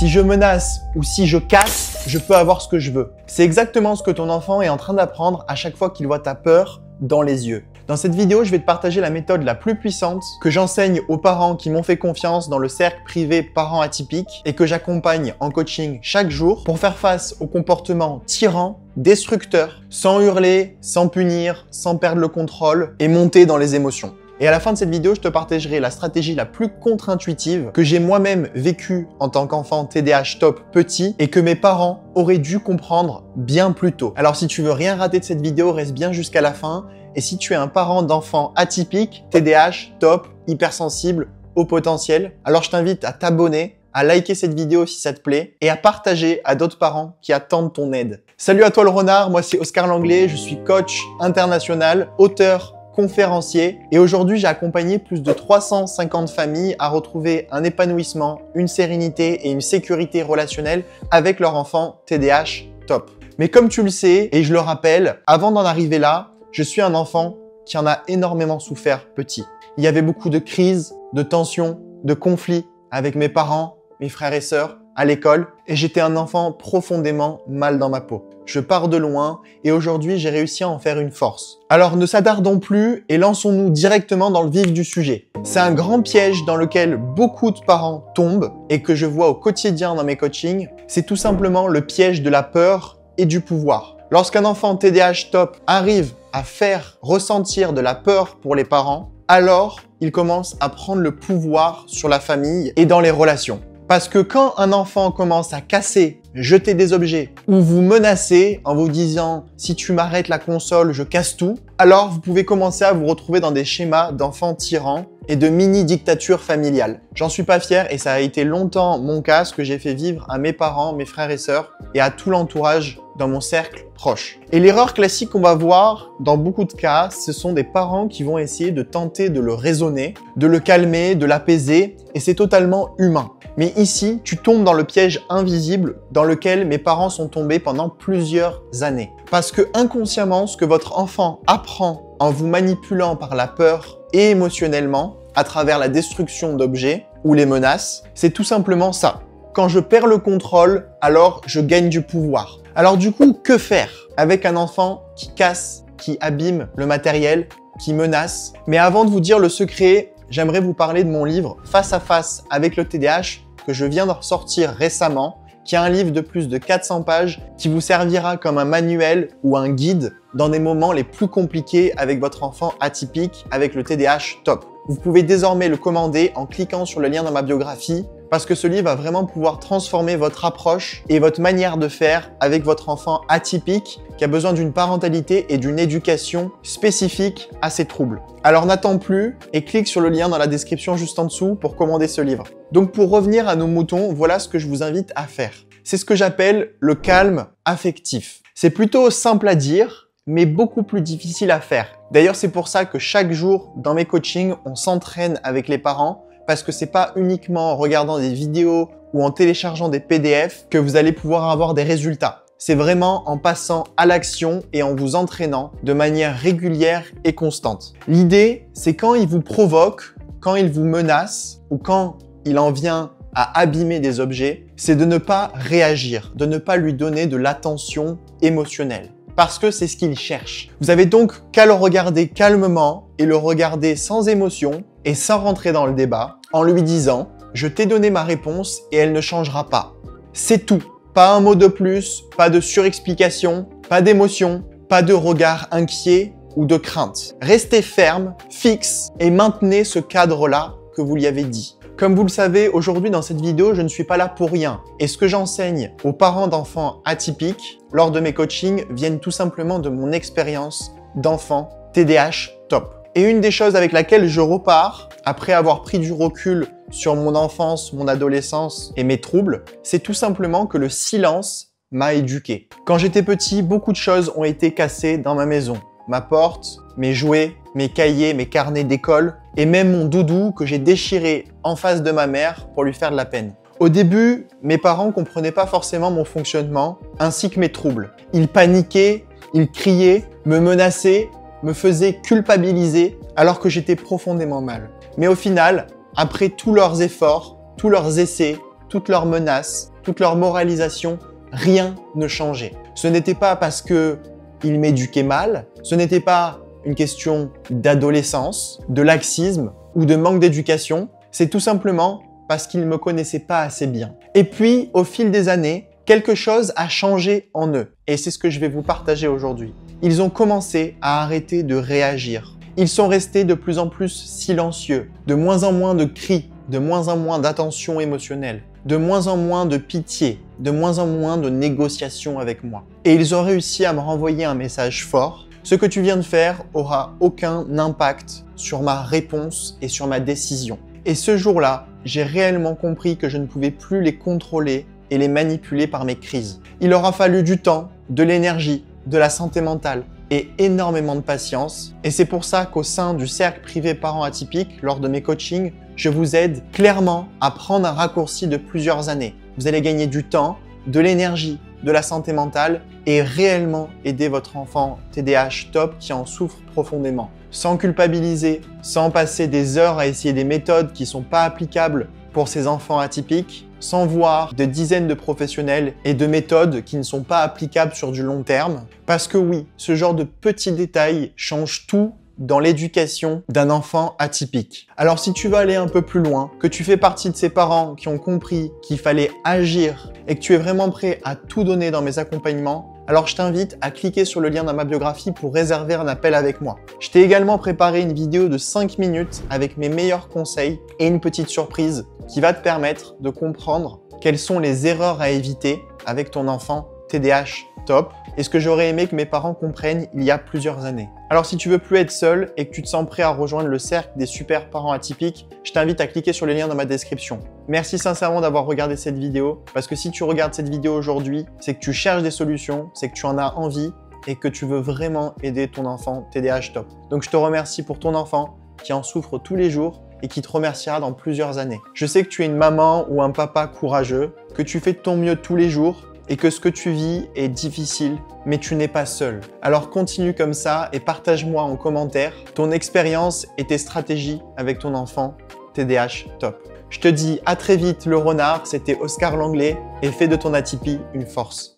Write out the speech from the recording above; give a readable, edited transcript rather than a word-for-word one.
Si je menace ou si je casse, je peux avoir ce que je veux. C'est exactement ce que ton enfant est en train d'apprendre à chaque fois qu'il voit ta peur dans les yeux. Dans cette vidéo, je vais te partager la méthode la plus puissante que j'enseigne aux parents qui m'ont fait confiance dans le cercle privé Parents Atypiques et que j'accompagne en coaching chaque jour pour faire face aux comportements tyrans, destructeurs, sans hurler, sans punir, sans perdre le contrôle et monter dans les émotions. Et à la fin de cette vidéo, je te partagerai la stratégie la plus contre-intuitive que j'ai moi-même vécue en tant qu'enfant TDAH top petit et que mes parents auraient dû comprendre bien plus tôt. Alors si tu veux rien rater de cette vidéo, reste bien jusqu'à la fin. Et si tu es un parent d'enfant atypique, TDAH, top, hypersensible, haut potentiel, alors je t'invite à t'abonner, à liker cette vidéo si ça te plaît et à partager à d'autres parents qui attendent ton aide. Salut à toi le renard, moi c'est Oscar Langlais, je suis coach international, auteur, conférencier et aujourd'hui j'ai accompagné plus de 350 familles à retrouver un épanouissement, une sérénité et une sécurité relationnelle avec leur enfant TDAH top. Mais comme tu le sais et je le rappelle, avant d'en arriver là, je suis un enfant qui en a énormément souffert petit. Il y avait beaucoup de crises, de tensions, de conflits avec mes parents, mes frères et sœurs, à l'école, et j'étais un enfant profondément mal dans ma peau. Je pars de loin et aujourd'hui j'ai réussi à en faire une force. Alors ne s'attardons plus et lançons-nous directement dans le vif du sujet. C'est un grand piège dans lequel beaucoup de parents tombent et que je vois au quotidien dans mes coachings. C'est tout simplement le piège de la peur et du pouvoir. Lorsqu'un enfant TDAH top arrive à faire ressentir de la peur pour les parents, alors il commence à prendre le pouvoir sur la famille et dans les relations. Parce que quand un enfant commence à casser, jeter des objets ou vous menacer en vous disant « si tu m'arrêtes la console, je casse tout », alors vous pouvez commencer à vous retrouver dans des schémas d'enfants tyrans et de mini-dictature familiale. J'en suis pas fier et ça a été longtemps mon cas, ce que j'ai fait vivre à mes parents, mes frères et sœurs et à tout l'entourage dans mon cercle proche. Et l'erreur classique qu'on va voir dans beaucoup de cas, ce sont des parents qui vont essayer de tenter de le raisonner, de le calmer, de l'apaiser et c'est totalement humain. Mais ici, tu tombes dans le piège invisible dans lequel mes parents sont tombés pendant plusieurs années. Parce que inconsciemment, ce que votre enfant apprend en vous manipulant par la peur et émotionnellement, à travers la destruction d'objets ou les menaces, c'est tout simplement ça. Quand je perds le contrôle, alors je gagne du pouvoir. Alors du coup, que faire avec un enfant qui casse, qui abîme le matériel, qui menace? Mais avant de vous dire le secret, j'aimerais vous parler de mon livre Face à face avec le TDAH que je viens de ressortir récemment, qui est un livre de plus de 400 pages qui vous servira comme un manuel ou un guide dans des moments les plus compliqués avec votre enfant atypique avec le TDAH top. Vous pouvez désormais le commander en cliquant sur le lien dans ma biographie parce que ce livre va vraiment pouvoir transformer votre approche et votre manière de faire avec votre enfant atypique qui a besoin d'une parentalité et d'une éducation spécifique à ses troubles. Alors n'attends plus et clique sur le lien dans la description juste en dessous pour commander ce livre. Donc pour revenir à nos moutons, voilà ce que je vous invite à faire. C'est ce que j'appelle le calme affectif. C'est plutôt simple à dire, mais beaucoup plus difficile à faire. D'ailleurs, c'est pour ça que chaque jour dans mes coachings, on s'entraîne avec les parents parce que c'est pas uniquement en regardant des vidéos ou en téléchargeant des PDF que vous allez pouvoir avoir des résultats. C'est vraiment en passant à l'action et en vous entraînant de manière régulière et constante. L'idée, c'est quand il vous provoque, quand il vous menace ou quand il en vient à abîmer des objets, c'est de ne pas réagir, de ne pas lui donner de l'attention émotionnelle. Parce que c'est ce qu'il cherche. Vous avez donc qu'à le regarder calmement et le regarder sans émotion et sans rentrer dans le débat en lui disant « Je t'ai donné ma réponse et elle ne changera pas. » C'est tout. Pas un mot de plus, pas de surexplication, pas d'émotion, pas de regard inquiet ou de crainte. Restez ferme, fixe et maintenez ce cadre-là que vous lui avez dit. Comme vous le savez, aujourd'hui dans cette vidéo, je ne suis pas là pour rien. Et ce que j'enseigne aux parents d'enfants atypiques lors de mes coachings viennent tout simplement de mon expérience d'enfant TDAH top. Et une des choses avec laquelle je repars, après avoir pris du recul sur mon enfance, mon adolescence et mes troubles, c'est tout simplement que le silence m'a éduqué. Quand j'étais petit, beaucoup de choses ont été cassées dans ma maison. Ma porte, mes jouets, mes cahiers, mes carnets d'école et même mon doudou que j'ai déchiré en face de ma mère pour lui faire de la peine. Au début, mes parents comprenaient pas forcément mon fonctionnement ainsi que mes troubles. Ils paniquaient, ils criaient, me menaçaient, me faisaient culpabiliser alors que j'étais profondément mal. Mais au final, après tous leurs efforts, tous leurs essais, toutes leurs menaces, toute leur moralisation, rien ne changeait. Ce n'était pas parce que ils m'éduquaient mal, ce n'était pas une question d'adolescence, de laxisme ou de manque d'éducation, c'est tout simplement parce qu'ils ne me connaissaient pas assez bien. Et puis, au fil des années, quelque chose a changé en eux. Et c'est ce que je vais vous partager aujourd'hui. Ils ont commencé à arrêter de réagir. Ils sont restés de plus en plus silencieux, de moins en moins de cris, de moins en moins d'attention émotionnelle, de moins en moins de pitié, de moins en moins de négociations avec moi. Et ils ont réussi à me renvoyer un message fort. Ce que tu viens de faire aura aucun impact sur ma réponse et sur ma décision. Et ce jour-là, j'ai réellement compris que je ne pouvais plus les contrôler et les manipuler par mes crises. Il aura fallu du temps, de l'énergie, de la santé mentale et énormément de patience. Et c'est pour ça qu'au sein du cercle privé parents atypiques, lors de mes coachings, je vous aide clairement à prendre un raccourci de plusieurs années. Vous allez gagner du temps, de l'énergie, de la santé mentale et réellement aider votre enfant TDAH top qui en souffre profondément. Sans culpabiliser, sans passer des heures à essayer des méthodes qui ne sont pas applicables pour ces enfants atypiques, sans voir de dizaines de professionnels et de méthodes qui ne sont pas applicables sur du long terme. Parce que oui, ce genre de petits détails change tout dans l'éducation d'un enfant atypique. Alors si tu veux aller un peu plus loin, que tu fais partie de ces parents qui ont compris qu'il fallait agir et que tu es vraiment prêt à tout donner dans mes accompagnements, alors je t'invite à cliquer sur le lien dans ma biographie pour réserver un appel avec moi. Je t'ai également préparé une vidéo de 5 minutes avec mes meilleurs conseils et une petite surprise qui va te permettre de comprendre quelles sont les erreurs à éviter avec ton enfant TDAH top et ce que j'aurais aimé que mes parents comprennent il y a plusieurs années. Alors si tu veux plus être seul et que tu te sens prêt à rejoindre le cercle des super parents atypiques, je t'invite à cliquer sur le lien dans ma description. Merci sincèrement d'avoir regardé cette vidéo parce que si tu regardes cette vidéo aujourd'hui, c'est que tu cherches des solutions, c'est que tu en as envie et que tu veux vraiment aider ton enfant TDAH top. Donc je te remercie pour ton enfant qui en souffre tous les jours et qui te remerciera dans plusieurs années. Je sais que tu es une maman ou un papa courageux, que tu fais de ton mieux tous les jours et que ce que tu vis est difficile, mais tu n'es pas seul. Alors continue comme ça et partage-moi en commentaire ton expérience et tes stratégies avec ton enfant TDAH top. Je te dis à très vite le renard, c'était Oscar Langlais et fais de ton atypie une force.